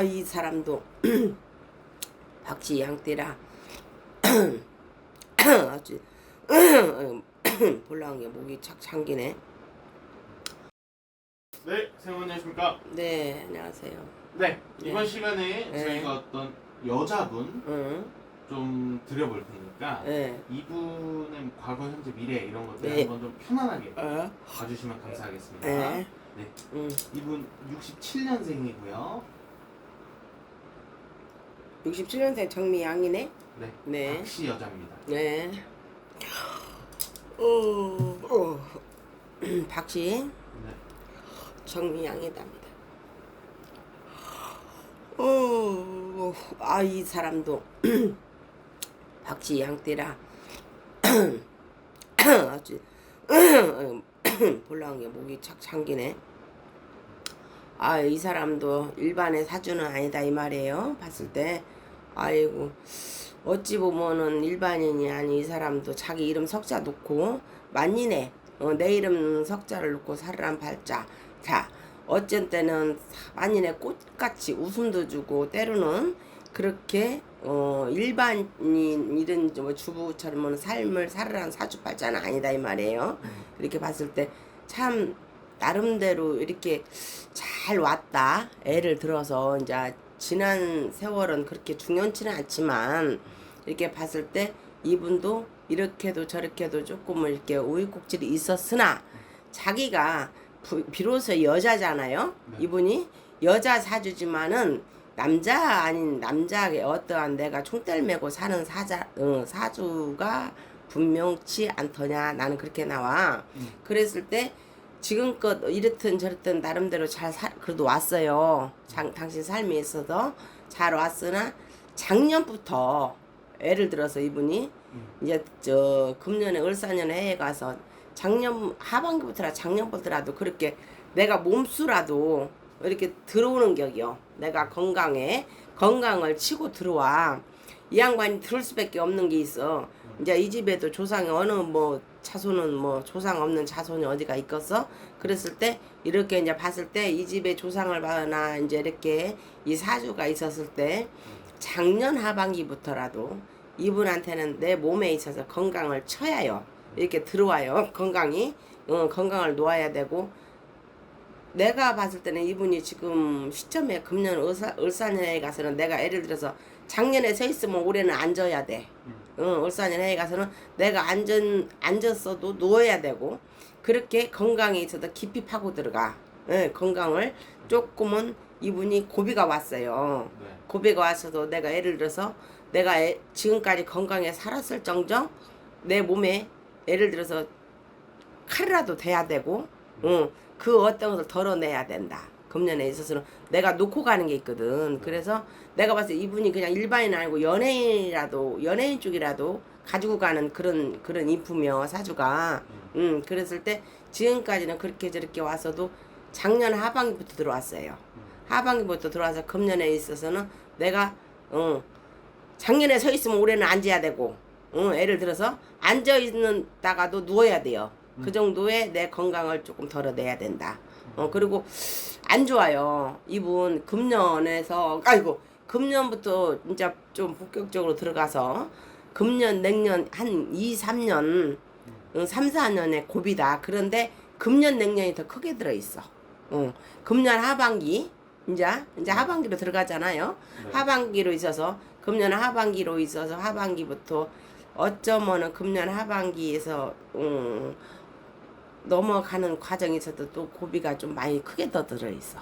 이 사람도 박씨 양띠라 어찌 볼라한 게 목이 착 잠기네. 네, 선생님 안녕하십니까? 네, 안녕하세요. 네, 이번 네. 시간에 네. 저희가 어떤 여자분 응, 좀 드려볼 테니까 네. 이분의 과거, 현재, 미래 이런 것들 네. 한번 좀 편안하게 어, 봐주시면 감사하겠습니다. 네. 네, 응. 이분 67년생이고요. 67년생 정미양이네. 네, 네. 박씨 여자입니다. 네. 박씨 네, 정미양이답니다. 이 사람도 박씨 양띠라 어찌 볼라한 게 목이 착 잠기네. 이 사람도 일반의 사주는 아니다 이 말이에요. 봤을 때 아이고 어찌 보면은 일반인이 아닌 이 사람도 자기 이름 석자 놓고 만이네. 내 이름 석자를 놓고 살으란 팔자. 자, 어쩐 때는 만인의 꽃같이 웃음도 주고 때로는 그렇게 일반인 이런 뭐 주부처럼 삶을 살으란 사주팔자는 아니다 이 말이에요. 이렇게 봤을 때 참 나름대로 이렇게 잘 왔다. 애를 들어서 이제 지난 세월은 그렇게 중요치는 않지만 이렇게 봤을 때 이분도 이렇게도 저렇게도 조금은 이렇게 우여곡절이 있었으나 자기가 비로소 여자잖아요. 네. 이분이 여자 사주지만은 남자 아닌 남자의 어떠한 내가 총대를 메고 사는 사주가 분명치 않더냐. 나는 그렇게 나와. 그랬을 때 지금껏 이렇든 저렇든 나름대로 그래도 왔어요. 당신 삶에 있어서 잘 왔으나 작년부터 예를 들어서 이분이 이제 금년에 을사년에 해에 가서 작년 하반기부터라 작년부터라도 그렇게 내가 몸수라도 이렇게 들어오는 격이요. 내가 건강을 치고 들어와. 이 양반이 들을 수밖에 없는 게 있어. 이제 이 집에도 조상이 어느 뭐 자손은 뭐 조상 없는 자손이 어디가 있겠어? 그랬을 때 이렇게 이제 봤을 때 이 집에 조상을 봐나 이제 이렇게 이 사주가 있었을 때 작년 하반기부터라도 이분한테는 내 몸에 있어서 건강을 쳐야요. 이렇게 들어와요. 건강을 놓아야 되고 내가 봤을 때는 이분이 지금 시점에 금년 을사년에 가서는 내가 예를 들어서 작년에 서 있으면 올해는 앉아야 돼. 을사년에 가서는 내가 앉았어도 누워야 되고 그렇게 건강에 있어서 깊이 파고 들어가. 건강을 조금은 이분이 고비가 왔어요. 네. 고비가 왔어도 내가 예를 들어서 내가 지금까지 건강에 살았을 정정 내 몸에 예를 들어서 칼이라도 돼야 되고 그 어떤 것을 덜어내야 된다. 금년에 있어서는 내가 놓고 가는 게 있거든. 그래서 내가 봤을 때 이분이 그냥 일반인 아니고 연예인 쪽이라도 가지고 가는 그런 인품이요 사주가. 그랬을 때 지금까지는 그렇게 저렇게 와서도 작년 하반기부터 들어왔어요. 하반기부터 들어와서 금년에 있어서는 내가 작년에 서 있으면 올해는 앉아야 되고 예를 들어서 앉아 있는다가도 누워야 돼요. 그 정도의 내 건강을 조금 덜어내야 된다. 그리고 안 좋아요. 이분 금년부터 진짜 좀 본격적으로 들어가서 금년 내년 한 2, 3년 3, 4년의 고비다. 그런데 금년 내년이 더 크게 들어있어. 금년 하반기 이제 하반기로 들어가잖아요. 네. 하반기로 있어서 금년 하반기로 있어서 하반기부터 어쩌면은 금년 하반기에서 넘어가는 과정에서도 또 고비가 좀 많이 크게 더 들어있어.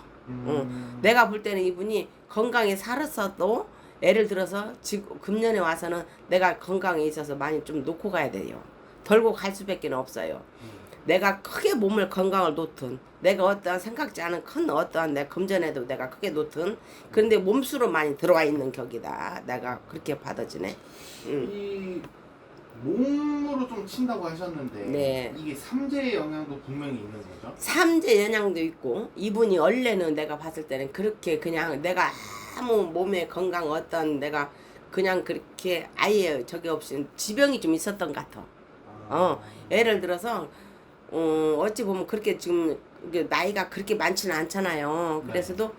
내가 볼 때는 이분이 건강에 살았어도 예를 들어서 지금 금년에 와서는 내가 건강에 있어서 많이 좀 놓고 가야 돼요. 덜고 갈 수밖에 없어요. 내가 크게 몸을 건강을 놓든 내가 어떠한 생각지 않은 큰 어떠한 내 금전에도 내가 크게 놓든 그런데 몸수로 많이 들어와 있는 격이다. 내가 그렇게 받아지네. 이 몸으로 좀 친다고 하셨는데 네. 이게 삼재의 영향도 분명히 있는 거죠? 삼재 영향도 있고 이분이 원래는 내가 봤을 때는 그렇게 그냥 내가 아무 몸의 건강 어떤 내가 그냥 그렇게 아예 저기 없이 지병이 좀 있었던 것 같아. 예를 들어서 어찌 보면 그렇게 지금 나이가 그렇게 많지는 않잖아요. 그래서도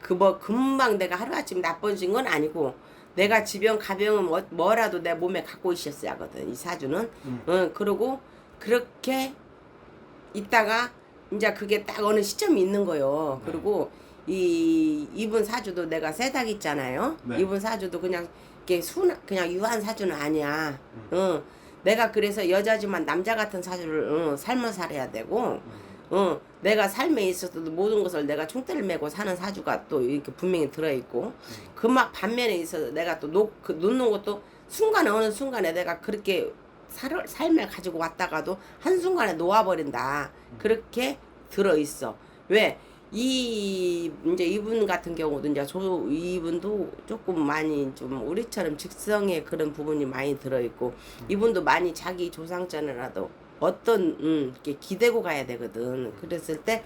그 뭐 금방 내가 하루아침 나빠진 건 아니고 내가 지병 가병은 뭐라도 내 몸에 갖고 있었어야 하거든 이 사주는. 그러고 그렇게 있다가 이제 그게 딱 어느 시점이 있는 거요. 네. 그리고 이분 사주도 내가 세닥 있잖아요. 네. 이분 사주도 그냥 이렇게 그냥 유한 사주는 아니야. 내가 그래서 여자지만 남자 같은 사주를 삶아 살아야 되고 내가 삶에 있어서도 모든 것을 내가 총대를 메고 사는 사주가 또 이렇게 분명히 들어있고 그 막 반면에 있어서 내가 또 놓는 것도 순간에 어느 순간에 내가 그렇게 삶을 가지고 왔다가도 한순간에 놓아버린다. 그렇게 들어있어. 왜? 이제 이분 같은 경우도 이제 이분도 조금 많이 좀 우리처럼 직성의 그런 부분이 많이 들어있고 이분도 많이 자기 조상전이라도 어떤 이렇게 기대고 가야 되거든. 그랬을 때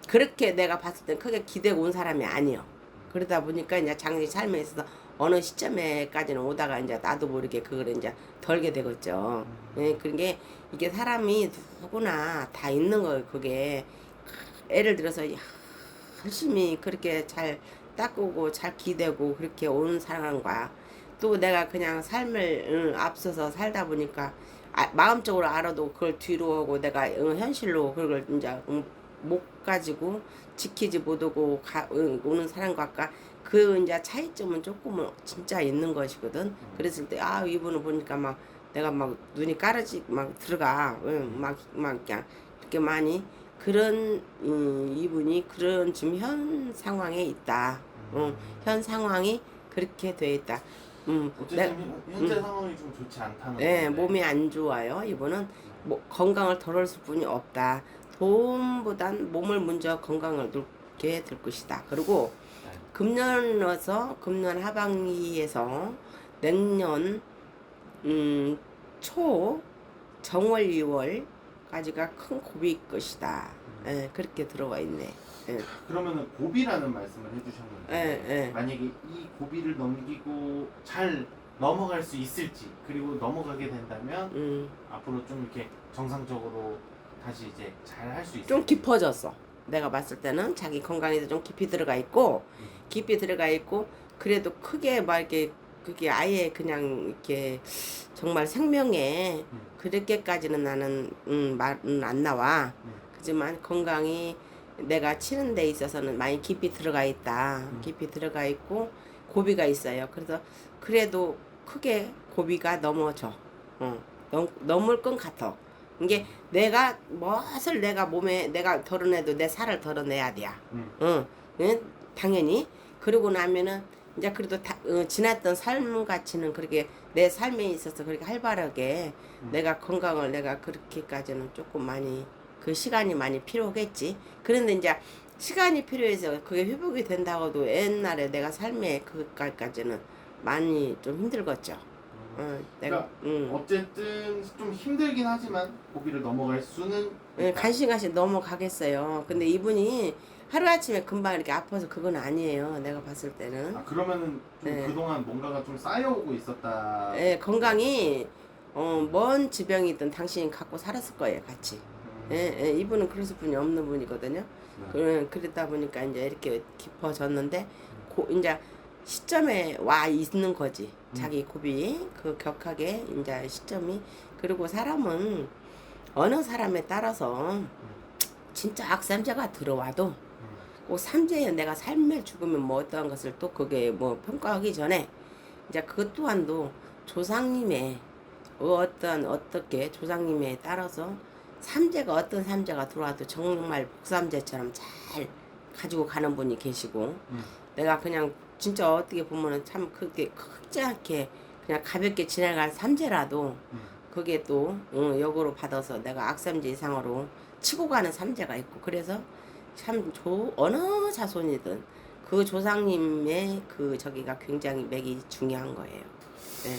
그렇게 내가 봤을 때 크게 기대고 온 사람이 아니요. 그러다 보니까 이제 자기 삶에 있어서 어느 시점에까지는 오다가 이제 나도 모르게 그걸 이제 덜게 되겠죠. 예, 그게 이게 사람이 누구나 다 있는 거예요. 그게 예를 들어서 열심히 그렇게 잘 닦고 잘 기대고 그렇게 온 사람과 또 내가 그냥 삶을 앞서서 살다 보니까 마음적으로 알아도 그걸 뒤로 하고 내가 현실로 그걸 이제 못 가지고 지키지 못하고 오는 사람과 아까 그 이제 차이점은 조금은 진짜 있는 것이거든. 그랬을 때 이분을 보니까 막 내가 막 눈이 까르지 막 들어가 막 그냥 이렇게 많이 그런 이분이 그런 지금 현 상황에 있다. 현 상황이 그렇게 돼 있다. 어쨌든 현재 상황이 좀 좋지 않다는 네, 건데. 몸이 안 좋아요. 이분은 뭐 건강을 덜할 수뿐이 없다. 돈보단 몸을 먼저 건강을 놓게 될 것이다. 그리고 네. 금년 하반기에서 내년 초 정월 2월까지가 큰 고비일 것이다. 예, 그렇게 들어와 있네. 예. 그러면은 고비라는 말씀을 해주셨는데 예. 만약에 이 고비를 넘기고 잘 넘어갈 수 있을지 그리고 넘어가게 된다면 앞으로 좀 이렇게 정상적으로 다시 이제 잘 할 수 있을지 좀 깊어졌어. 내가 봤을 때는 자기 건강에도 좀 깊이 들어가 있고 그래도 크게 막 이렇게 그게 아예 그냥 이렇게 정말 생명에 그렇게까지는 나는 말은 안 나와. 하지만 건강이 내가 치는 데 있어서는 많이 깊이 들어가 있다. 깊이 들어가 있고 고비가 있어요. 그래서 그래도 크게 고비가 넘어져. 넘을 것 같아. 이게 내가 무엇을 내가 몸에 내가 덜어내도 내 살을 덜어내야 돼. 응, 당연히. 그러고 나면은 이제 그래도 지났던 삶 같이는 그렇게 내 삶에 있어서 그렇게 활발하게 내가 건강을 내가 그렇게까지는 조금 많이 그 시간이 많이 필요하겠지. 그런데 이제 시간이 필요해서 그게 회복이 된다고도 옛날에 내가 삶에 그까지는 많이 좀 힘들겠죠. 내가 그러니까 어쨌든 좀 힘들긴 하지만 고비를 넘어갈 수는 있다. 간신간신 넘어가겠어요. 근데 이분이 하루아침에 금방 이렇게 아파서 그건 아니에요. 내가 봤을 때는. 그러면은 좀 네. 그동안 뭔가가 좀 쌓여오고 있었다. 건강이 뭔 지병이든 당신이 갖고 살았을 거예요. 같이. 이분은 그랬을 분이 없는 분이거든요. 그러다 보니까 이제 이렇게 깊어졌는데 이제 시점에 와 있는 거지. 자기 고비 그 격하게 이제 시점이. 그리고 사람은 어느 사람에 따라서 진짜 악삼자가 들어와도 꼭 삼재에 내가 삶을 죽으면 뭐 어떠한 것을 또 그게 뭐 평가하기 전에 이제 그것 또한도 조상님의 어떻게 조상님에 따라서 삼재가 어떤 삼재가 들어와도 정말 복삼재처럼 잘 가지고 가는 분이 계시고 내가 그냥 진짜 어떻게 보면은 참 그게 크지 않게 그냥 가볍게 지나갈 삼재라도 그게 또 역으로 받아서 내가 악삼재 이상으로 치고 가는 삼재가 있고 그래서 참 어느 자손이든 그 조상님의 그 저기가 굉장히 맥이 중요한 거예요. 네.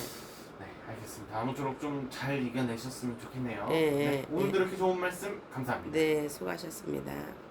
네, 알겠습니다. 아무쪼록 좀 잘 이겨내셨으면 좋겠네요. 네, 오늘도 이렇게 좋은 말씀 감사합니다. 네, 수고하셨습니다.